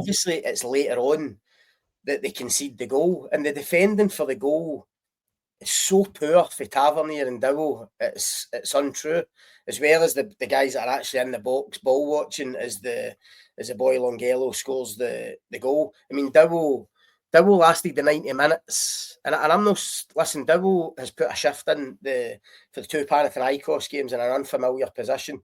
obviously it's later on that they concede the goal, and the defending for the goal is so poor for Tavernier and Dowell. It's untrue, as well as the guys that are actually in the box ball watching as the boy Longello scores the goal. I mean, Dowell lasted the 90 minutes, and I'm not listen. Dowell has put a shift in for the two Panathinaikos games in an unfamiliar position,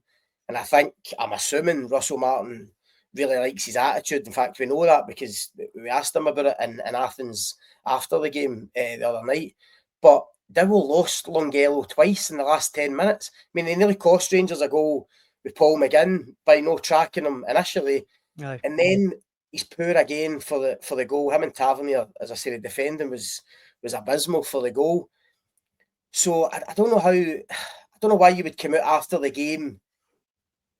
and I'm assuming Russell Martin really likes his attitude. In fact, we know that because we asked him about it in Athens after the game the other night. But Dowell lost Longello twice in the last 10 minutes. I mean, they nearly cost Rangers a goal with Paul McGinn by no tracking him initially. Aye. And then he's poor again for the goal. Him and Tavernier, as I say, the defending was abysmal for the goal. So I don't know why you would come out after the game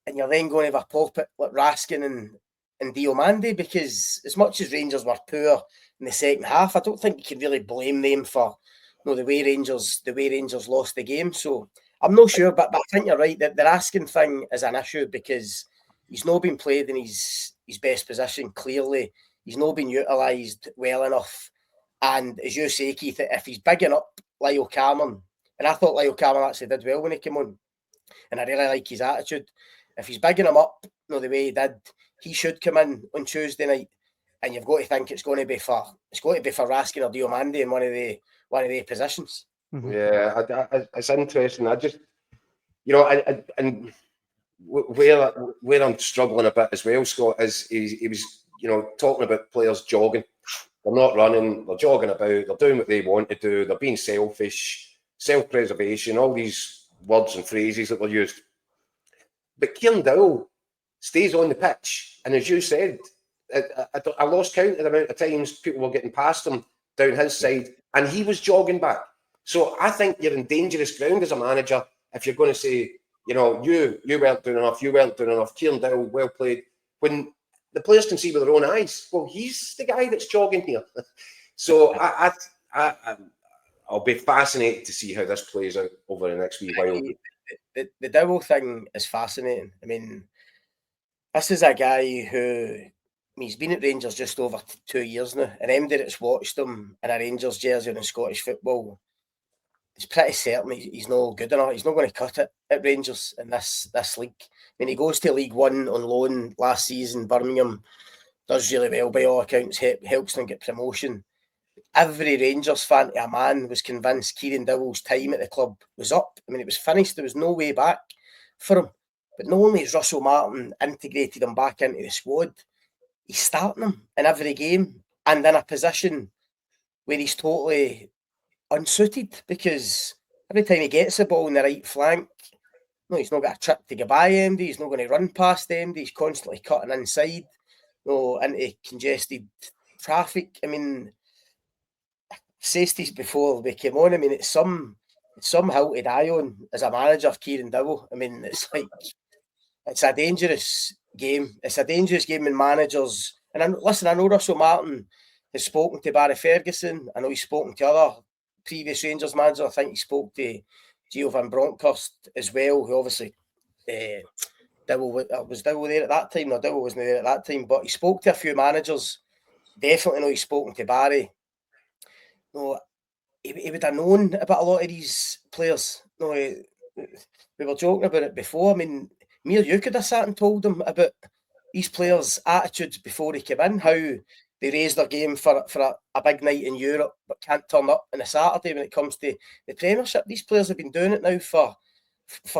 and you're then going to have a pop at like Raskin and Diomande, because as much as Rangers were poor in the second half, I don't think you can really blame them for the way Rangers lost the game. So I'm not sure, but I think you're right that the Raskin thing is an issue because he's not been played in his best position. Clearly, he's not been utilised well enough. And as you say, Keith, if he's bigging up Lyle Cameron, and I thought Lyle Cameron actually did well when he came on, and I really like his attitude. If he's bigging him up, the way he did, he should come in on Tuesday night, and you've got to think it's going to be for Raskin or Diomande in one of the positions. Mm-hmm. Yeah, it's interesting. I just, and where I'm struggling a bit as well, Scott, is he was talking about players jogging. They're not running. They're jogging about. They're doing what they want to do. They're being selfish, self-preservation, all these words and phrases that were used. But Kieran Dowell stays on the pitch, and as you said, I lost count of the amount of times people were getting past him down his side, and he was jogging back. So I think you're in dangerous ground as a manager if you're going to say, you weren't doing enough, Kieran Dowell, well played, when the players can see with their own eyes, well, he's the guy that's jogging here. So I'll be fascinated to see how this plays out over the next wee while. The Dowell thing is fascinating. I mean, this is a guy who, he's been at Rangers just over 2 years now, and anybody that's watched him in a Rangers jersey in Scottish football, it's pretty certain he's not good enough. He's not going to cut it at Rangers in this league. I mean, he goes to League One on loan last season. Birmingham does really well by all accounts, helps them get promotion. Every Rangers fan to a man was convinced Kieran Dowell's time at the club was up. I mean, it was finished. There was no way back for him. But not only has Russell Martin integrated him back into the squad, he's starting him in every game and in a position where he's totally unsuited, because every time he gets the ball in the right flank, he's not got a trick to get by MD, he's not going to run past MD, he's constantly cutting inside, into congested traffic. I mean, I've said this before we came on, I mean, it's some hill to die on as a manager of Kieran Dowell. I mean, it's a dangerous game. It's a dangerous game in managers. And I know Russell Martin has spoken to Barry Ferguson. I know he's spoken to other previous Rangers managers. I think he spoke to Gio van Bronckhorst as well, who obviously was Dowell there at that time? No, Dowell wasn't there at that time, but he spoke to a few managers. Definitely know he's spoken to Barry. He would have known about a lot of these players. We were joking about it before. I mean, me or you could have sat and told him about these players' attitudes before he came in, how they raise their game for a big night in Europe, but can't turn up on a Saturday when it comes to the Premiership. These players have been doing it now for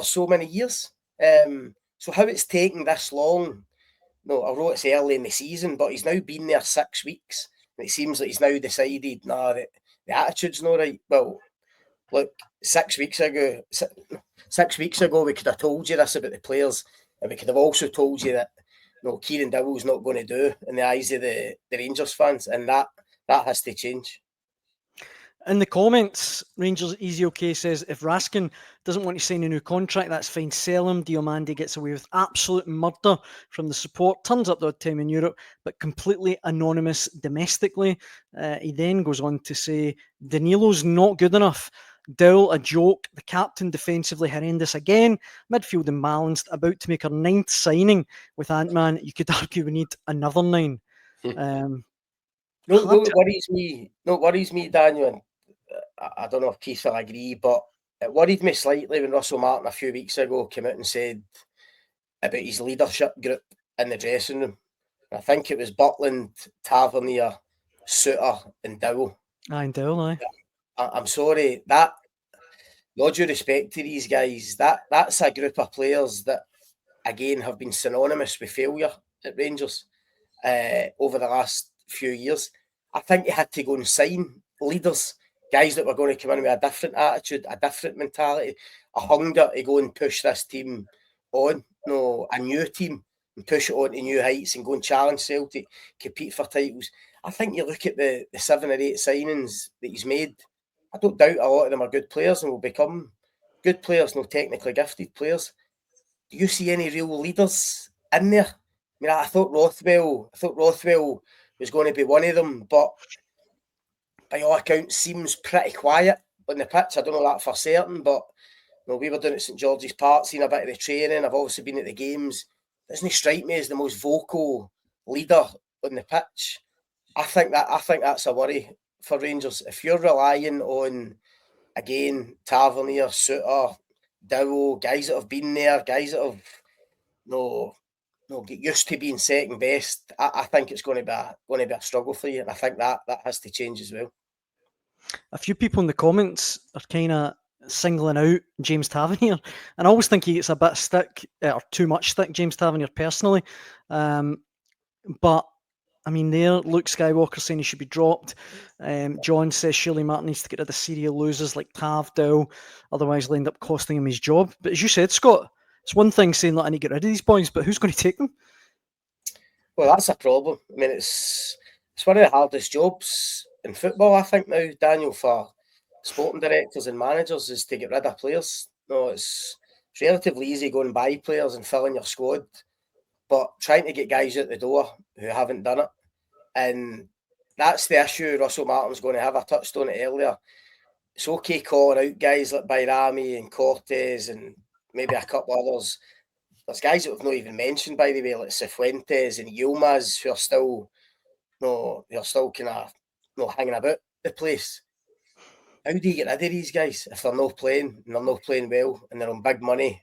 so many years. So how it's taken this long, I wrote it's early in the season, but he's now been there 6 weeks, and it seems like he's now decided, that the attitude's not right. Well, look, 6 weeks ago, we could have told you this about the players, and we could have also told you that Kieran Dowell's not going to do in the eyes of the Rangers fans, and that has to change. In the comments, Rangers Easy OK says, if Raskin doesn't want to sign a new contract, that's fine, sell him. Diomande gets away with absolute murder from the support, turns up the odd time in Europe, but completely anonymous domestically. He then goes on to say, Danilo's not good enough. Dowell, a joke. The captain, defensively horrendous again. Midfield imbalanced, about to make her 9th signing with Ant-Man. You could argue we need another 9. No, hard it worries me. No, it worries me, Daniel. And I don't know if Keith will agree, but it worried me slightly when Russell Martin a few weeks ago came out and said about his leadership group in the dressing room. I think it was Butland, Tavernier, Suter, and Dowell. Aye, Dowell, aye. I'm sorry, that, no due respect to these guys, that's a group of players that, again, have been synonymous with failure at Rangers over the last few years. I think you had to go and sign leaders, guys that were going to come in with a different attitude, a different mentality, a hunger to go and push this team on, a new team, and push it on to new heights and go and challenge Celtic, compete for titles. I think you look at the 7 or 8 signings that he's made, I don't doubt a lot of them are good players and will become good players, technically gifted players. Do you see any real leaders in there? I mean, I thought Rothwell was going to be one of them, but by all accounts, seems pretty quiet on the pitch. I don't know that for certain, but we were doing it at St George's Park, seeing a bit of the training. I've obviously been at the games. Doesn't he strike me as the most vocal leader on the pitch? I think that's a worry for Rangers. If you're relying on, again, Tavernier, Suter, Dowell, guys that have been there, guys that have get used to being second best, I think it's going to be a struggle for you, and I think that has to change as well. A few people in the comments are kind of singling out James Tavernier, and I always think he gets a bit of stick, or too much stick, James Tavernier, personally. But I mean, Luke Skywalker saying he should be dropped. John says Shirley Martin needs to get rid of serial losers like Tav, Dow, otherwise they'll end up costing him his job. But as you said, Scott, it's one thing saying that I need to get rid of these boys, but who's going to take them? Well, that's a problem. I mean, it's one of the hardest jobs in football, I think, now, Daniel, for sporting directors and managers, is to get rid of players. It's relatively easy going and buy players and filling your squad, but trying to get guys out the door who haven't done it, and that's the issue Russell Martin's going to have. I touched on it earlier. It's okay calling out guys like Bayrami and Cortez and maybe a couple others. There's guys that we've not even mentioned, by the way, like Cifuentes and Yilmaz, who are still, kind of, hanging about the place. How do you get rid of these guys if they're not playing and they're not playing well and they're on big money